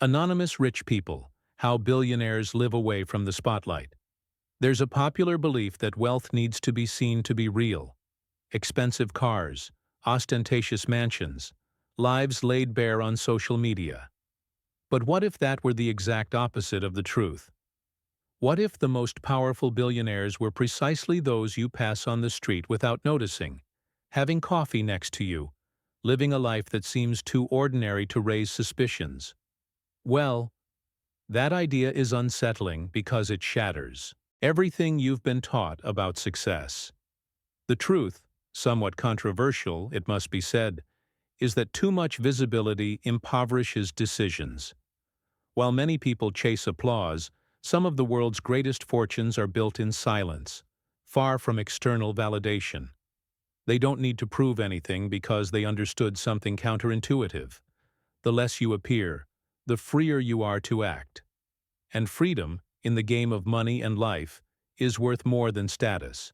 Anonymous rich people, how billionaires live away from the spotlight. There's a popular belief that wealth needs to be seen to be real. Expensive cars, ostentatious mansions, lives laid bare on social media. But what if that were the exact opposite of the truth? What if the most powerful billionaires were precisely those you pass on the street without noticing, having coffee next to you, living a life that seems too ordinary to raise suspicions? Well, that idea is unsettling because it shatters everything you've been taught about success. The truth, somewhat controversial, it must be said, is that too much visibility impoverishes decisions. While many people chase applause, some of the world's greatest fortunes are built in silence, far from external validation. They don't need to prove anything because they understood something counterintuitive. The less you appear, the freer you are to act. And freedom, in the game of money and life, is worth more than status.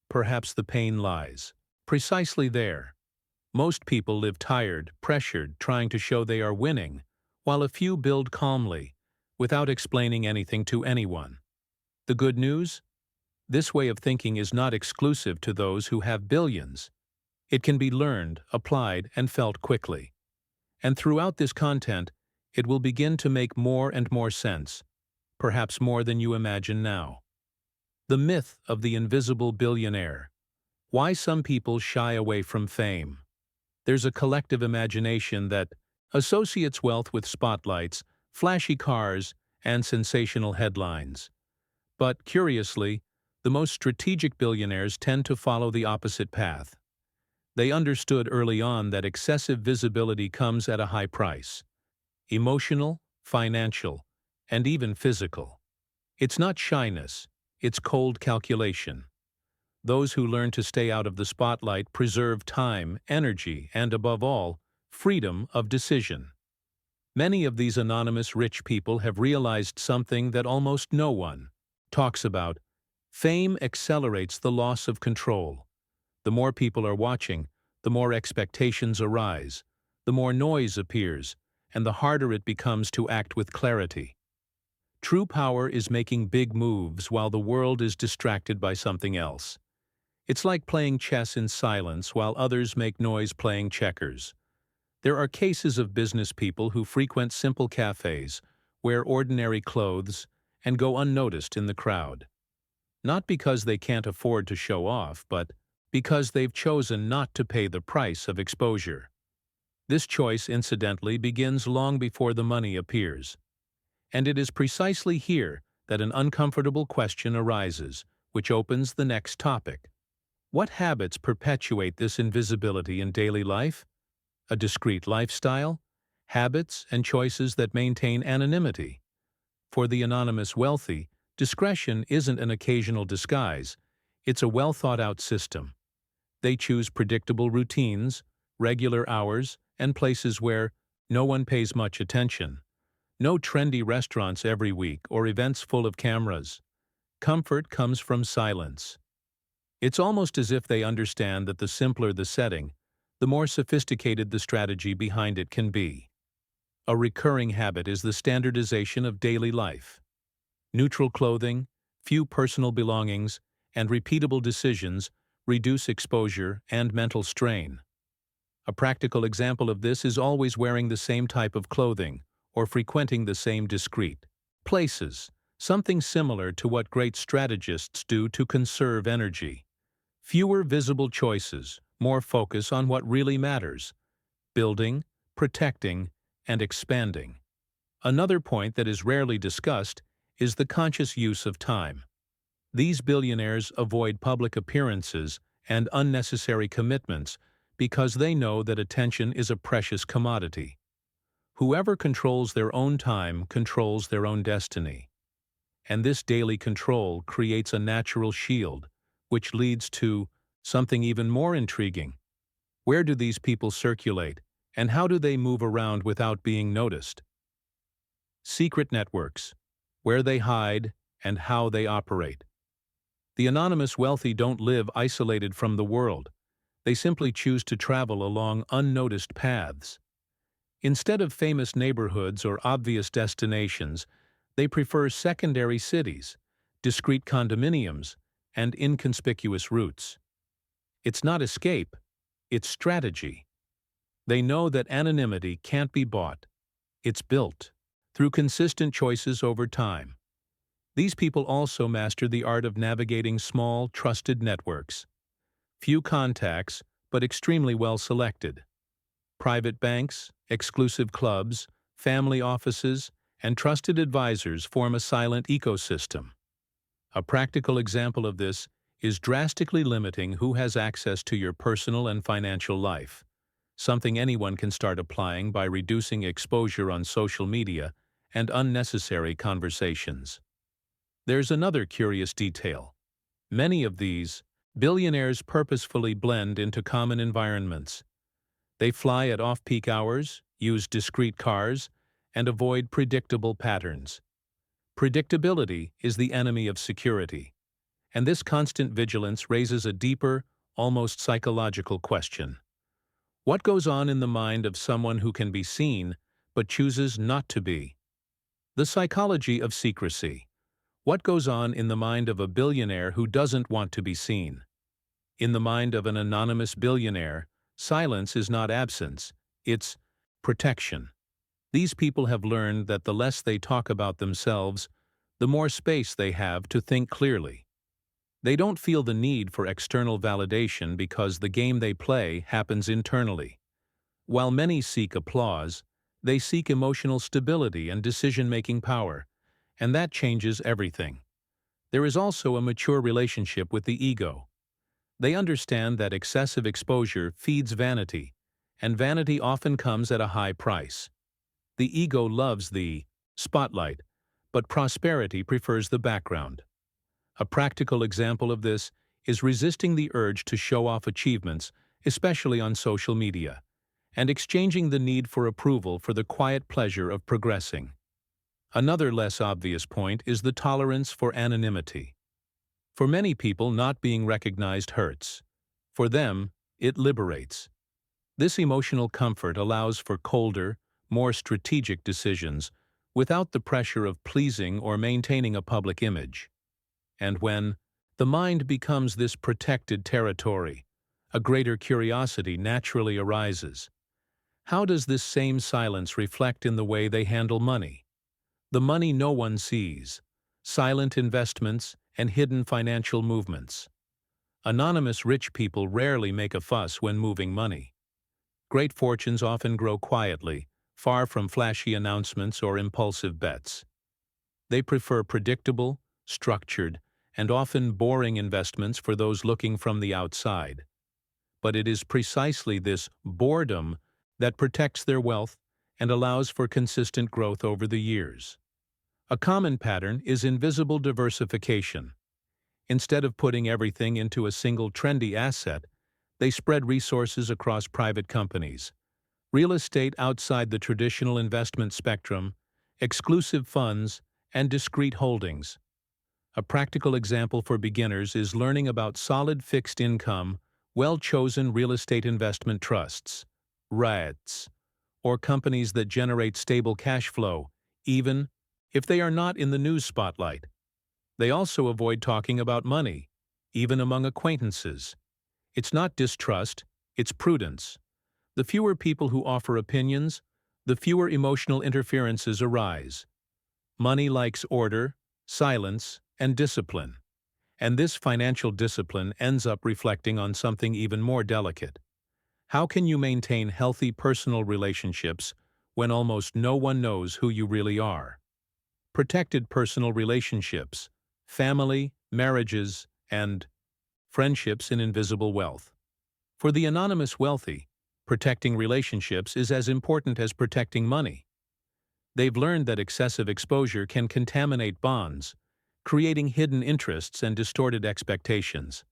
Perhaps the pain lies precisely there. Most people live tired, pressured, trying to show they are winning, while a few build calmly, without explaining anything to anyone. The good news? This way of thinking is not exclusive to those who have billions. It can be learned, applied, and felt quickly. And throughout this content, it will begin to make more and more sense, perhaps more than you imagine now. The myth of the invisible billionaire. Why some people shy away from fame. There's a collective imagination that associates wealth with spotlights, flashy cars, and sensational headlines. But, curiously, the most strategic billionaires tend to follow the opposite path. They understood early on that excessive visibility comes at a high price. Emotional, financial, and even physical. It's not shyness, it's cold calculation. Those who learn to stay out of the spotlight preserve time, energy, and above all, freedom of decision. Many of these anonymous rich people have realized something that almost no one talks about. Fame accelerates the loss of control. The more people are watching, the more expectations arise, the more noise appears, and the harder it becomes to act with clarity. True power is making big moves while the world is distracted by something else. It's like playing chess in silence while others make noise playing checkers. There are cases of business people who frequent simple cafes, wear ordinary clothes, and go unnoticed in the crowd. Not because they can't afford to show off, but because they've chosen not to pay the price of exposure. This choice, incidentally, begins long before the money appears. And it is precisely here that an uncomfortable question arises, which opens the next topic. What habits perpetuate this invisibility in daily life? A discreet lifestyle? Habits and choices that maintain anonymity? For the anonymous wealthy, discretion isn't an occasional disguise, it's a well-thought-out system. They choose predictable routines, regular hours, and places where no one pays much attention. No trendy restaurants every week or events full of cameras. Comfort comes from silence. It's almost as if they understand that the simpler the setting, the more sophisticated the strategy behind it can be. A recurring habit is the standardization of daily life. Neutral clothing, few personal belongings, and repeatable decisions reduce exposure and mental strain. A practical example of this is always wearing the same type of clothing or frequenting the same discreet places, something similar to what great strategists do to conserve energy. Fewer visible choices, more focus on what really matters: building, protecting, and expanding. Another point that is rarely discussed is the conscious use of time. These billionaires avoid public appearances and unnecessary commitments because they know that attention is a precious commodity. Whoever controls their own time controls their own destiny. And this daily control creates a natural shield, which leads to something even more intriguing. Where do these people circulate, and how do they move around without being noticed? Secret networks, where they hide and how they operate. The anonymous wealthy don't live isolated from the world. They simply choose to travel along unnoticed paths. Instead of famous neighborhoods or obvious destinations, they prefer secondary cities, discreet condominiums, and inconspicuous routes. It's not escape, it's strategy. They know that anonymity can't be bought. It's built through consistent choices over time. These people also master the art of navigating small, trusted networks. Few contacts, but extremely well selected. Private banks, exclusive clubs, family offices, and trusted advisors form a silent ecosystem. A practical example of this is drastically limiting who has access to your personal and financial life, something anyone can start applying by reducing exposure on social media and unnecessary conversations. There's another curious detail. Many of these billionaires purposefully blend into common environments. They fly at off-peak hours, use discreet cars, and avoid predictable patterns. Predictability is the enemy of security, and this constant vigilance raises a deeper, almost psychological question. What goes on in the mind of someone who can be seen, but chooses not to be? The psychology of secrecy. What goes on in the mind of a billionaire who doesn't want to be seen? In the mind of an anonymous billionaire, silence is not absence, it's protection. These people have learned that the less they talk about themselves, the more space they have to think clearly. They don't feel the need for external validation because the game they play happens internally. While many seek applause, they seek emotional stability and decision-making power, and that changes everything. There is also a mature relationship with the ego. They understand that excessive exposure feeds vanity, and vanity often comes at a high price. The ego loves the spotlight, but prosperity prefers the background. A practical example of this is resisting the urge to show off achievements, especially on social media, and exchanging the need for approval for the quiet pleasure of progressing. Another less obvious point is the tolerance for anonymity. For many people, not being recognized hurts. For them, it liberates. This emotional comfort allows for colder, more strategic decisions without the pressure of pleasing or maintaining a public image. And when the mind becomes this protected territory, a greater curiosity naturally arises. How does this same silence reflect in the way they handle money? The money no one sees, silent investments, and hidden financial movements. Anonymous rich people rarely make a fuss when moving money. Great fortunes often grow quietly, far from flashy announcements or impulsive bets. They prefer predictable, structured, and often boring investments for those looking from the outside. But it is precisely this boredom that protects their wealth and allows for consistent growth over the years. A common pattern is invisible diversification. Instead of putting everything into a single trendy asset, they spread resources across private companies, real estate outside the traditional investment spectrum, exclusive funds, and discrete holdings. A practical example for beginners is learning about solid fixed income, well-chosen real estate investment trusts, REITs, or companies that generate stable cash flow, even if they are not in the news spotlight. They also avoid talking about money, even among acquaintances. It's not distrust, it's prudence. The fewer people who offer opinions, the fewer emotional interferences arise. Money likes order, silence, and discipline. And this financial discipline ends up reflecting on something even more delicate. How can you maintain healthy personal relationships when almost no one knows who you really are? Protected personal relationships, family, marriages, and friendships in invisible wealth. For the anonymous wealthy, protecting relationships is as important as protecting money. They've learned that excessive exposure can contaminate bonds, creating hidden interests and distorted expectations.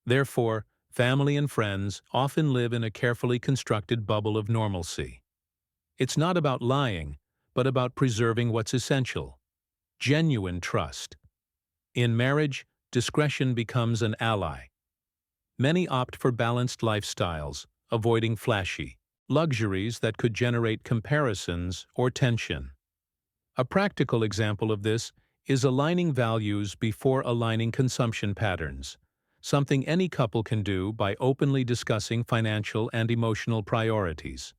Therefore, family and friends often live in a carefully constructed bubble of normalcy. It's not about lying, but about preserving what's essential: genuine trust. In marriage, discretion becomes an ally. Many opt for balanced lifestyles, avoiding flashy, luxuries that could generate comparisons or tension. A practical example of this is aligning values before aligning consumption patterns, something any couple can do by openly discussing financial and emotional priorities.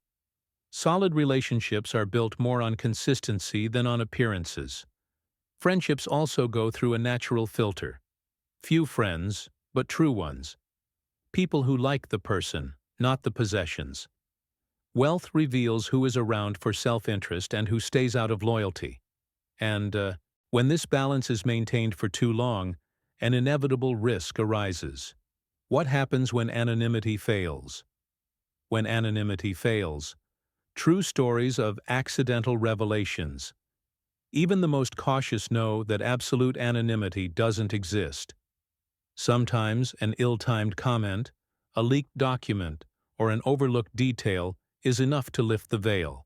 Solid relationships are built more on consistency than on appearances. Friendships also go through a natural filter. Few friends, but true ones. People who like the person, not the possessions. Wealth reveals who is around for self-interest and who stays out of loyalty. And when this balance is maintained for too long, an inevitable risk arises. What happens when anonymity fails? When anonymity fails, true stories of accidental revelations. Even the most cautious know that absolute anonymity doesn't exist. Sometimes an ill-timed comment, a leaked document, or an overlooked detail is enough to lift the veil.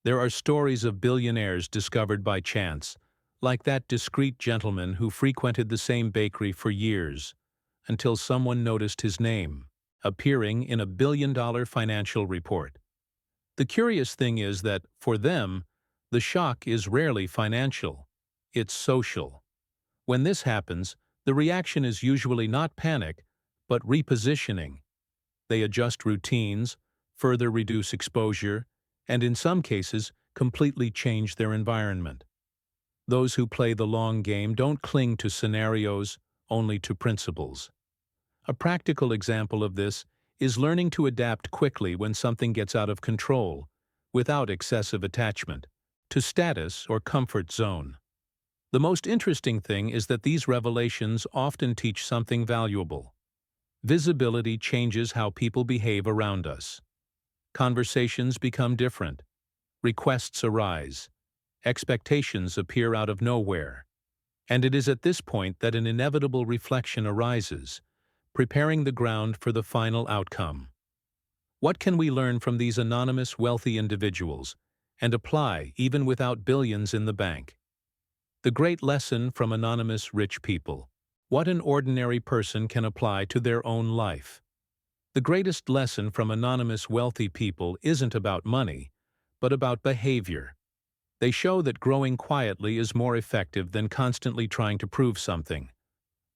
There are stories of billionaires discovered by chance, like that discreet gentleman who frequented the same bakery for years, until someone noticed his name, appearing in a billion-dollar financial report. The curious thing is that, for them, the shock is rarely financial. It's social. When this happens, the reaction is usually not panic, but repositioning. They adjust routines, further reduce exposure, and in some cases, completely change their environment. Those who play the long game don't cling to scenarios, only to principles. A practical example of this is learning to adapt quickly when something gets out of control, without excessive attachment, to status or comfort zone. The most interesting thing is that these revelations often teach something valuable. Visibility changes how people behave around us. Conversations become different. Requests arise. Expectations appear out of nowhere. And it is at this point that an inevitable reflection arises, preparing the ground for the final outcome. What can we learn from these anonymous wealthy individuals, and apply even without billions in the bank? The great lesson from anonymous rich people. What an ordinary person can apply to their own life. The greatest lesson from anonymous wealthy people isn't about money, but about behavior. They show that growing quietly is more effective than constantly trying to prove something.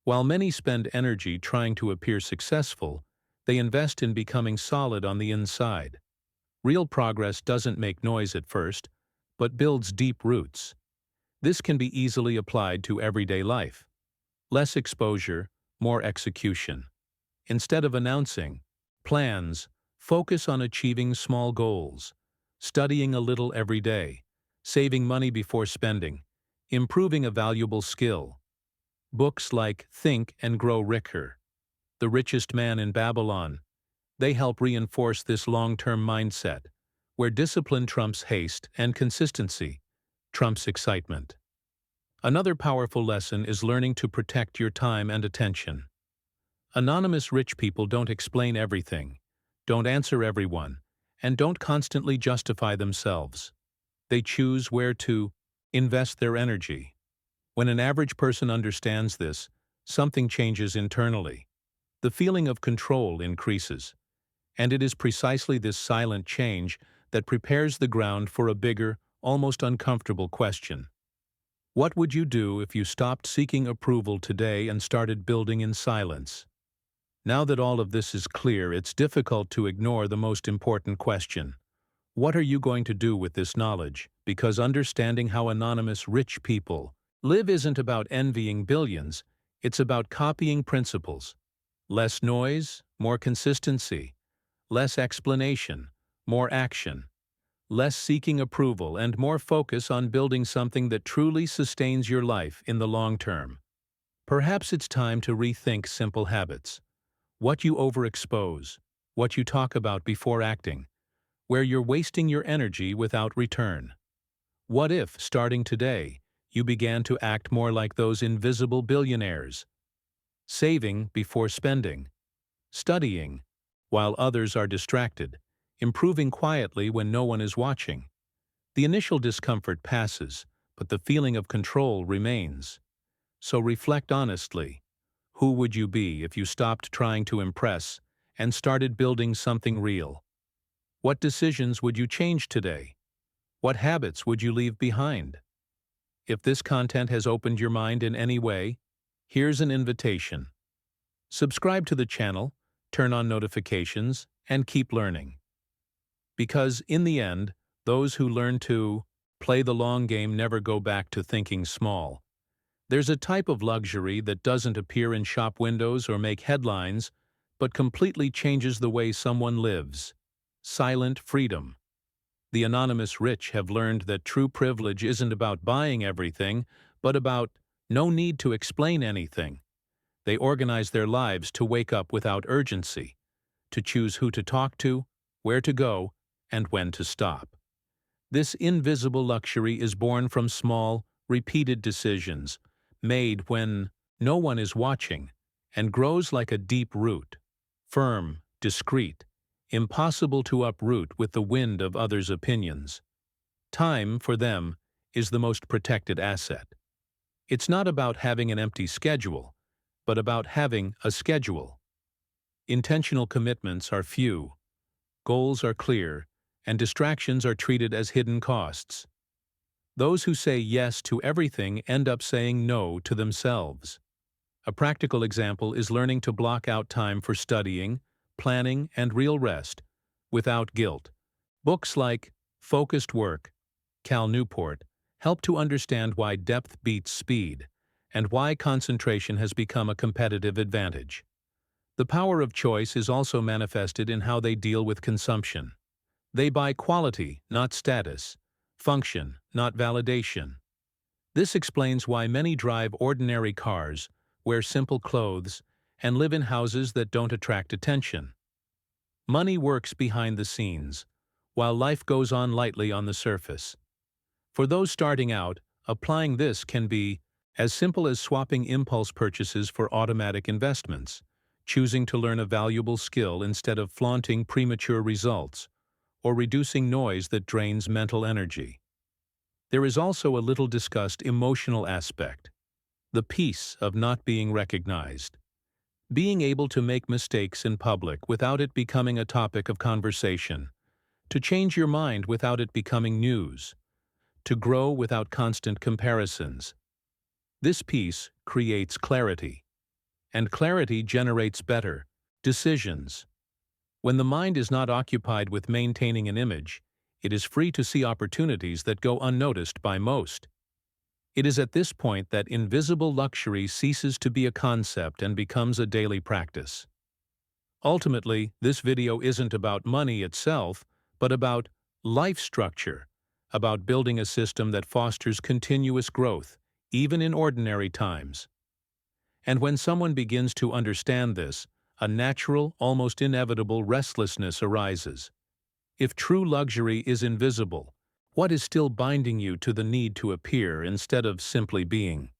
While many spend energy trying to appear successful, they invest in becoming solid on the inside. Real progress doesn't make noise at first, but builds deep roots. This can be easily applied to everyday life. Less exposure, more execution. Instead of announcing plans, focus on achieving small goals, studying a little every day, saving money before spending, improving a valuable skill. Books like Think and Grow Richer, The Richest Man in Babylon, they help reinforce this long-term mindset, where discipline trumps haste and consistency trumps excitement. Another powerful lesson is learning to protect your time and attention. Anonymous rich people don't explain everything, don't answer everyone, and don't constantly justify themselves. They choose where to invest their energy. When an average person understands this, something changes internally. The feeling of control increases. And it is precisely this silent change that prepares the ground for a bigger, almost uncomfortable question. What would you do if you stopped seeking approval today and started building in silence? Now that all of this is clear, it's difficult to ignore the most important question. What are you going to do with this knowledge? Because understanding how anonymous rich people live isn't about envying billions, it's about copying principles. Less noise, more consistency. Less explanation, more action. Less seeking approval and more focus on building something that truly sustains your life in the long term. Perhaps it's time to rethink simple habits. What you overexpose, what you talk about before acting, where you're wasting your energy without return. What if, starting today, you began to act more like those invisible billionaires? Saving before spending. Studying while others are distracted. Improving quietly when no one is watching. The initial discomfort passes, but the feeling of control remains. So reflect honestly. Who would you be if you stopped trying to impress and started building something real? What decisions would you change today? What habits would you leave behind? If this content has opened your mind in any way, here's an invitation. Subscribe to the channel, turn on notifications, and keep learning. Because in the end, those who learn to play the long game never go back to thinking small. There's a type of luxury that doesn't appear in shop windows or make headlines, but completely changes the way someone lives. Silent freedom. The anonymous rich have learned that true privilege isn't about buying everything, but about no need to explain anything. They organize their lives to wake up without urgency, to choose who to talk to, where to go, and when to stop. This invisible luxury is born from small, repeated decisions, made when no one is watching, and grows like a deep root, firm, discreet, impossible to uproot with the wind of others' opinions. Time, for them, is the most protected asset. It's not about having an empty schedule, but about having a schedule. Intentional commitments are few, goals are clear, and distractions are treated as hidden costs. Those who say yes to everything end up saying no to themselves. A practical example is learning to block out time for studying, planning, and real rest, without guilt. Books like Focused Work, Cal Newport, help to understand why depth beats speed, and why concentration has become a competitive advantage. The power of choice is also manifested in how they deal with consumption. They buy quality, not status, function, not validation. This explains why many drive ordinary cars, wear simple clothes, and live in houses that don't attract attention. Money works behind the scenes, while life goes on lightly on the surface. For those starting out, applying this can be as simple as swapping impulse purchases for automatic investments, choosing to learn a valuable skill instead of flaunting premature results, or reducing noise that drains mental energy. There is also a little discussed emotional aspect, the peace of not being recognized. Being able to make mistakes in public without it becoming a topic of conversation, to change your mind without it becoming news, to grow without constant comparisons. This peace creates clarity, and clarity generates better decisions. When the mind is not occupied with maintaining an image, it is free to see opportunities that go unnoticed by most. It is at this point that invisible luxury ceases to be a concept and becomes a daily practice. Ultimately, this video isn't about money itself, but about life structure, about building a system that fosters continuous growth, even in ordinary times. And when someone begins to understand this, a natural, almost inevitable restlessness arises. If true luxury is invisible, what is still binding you to the need to appear instead of simply being?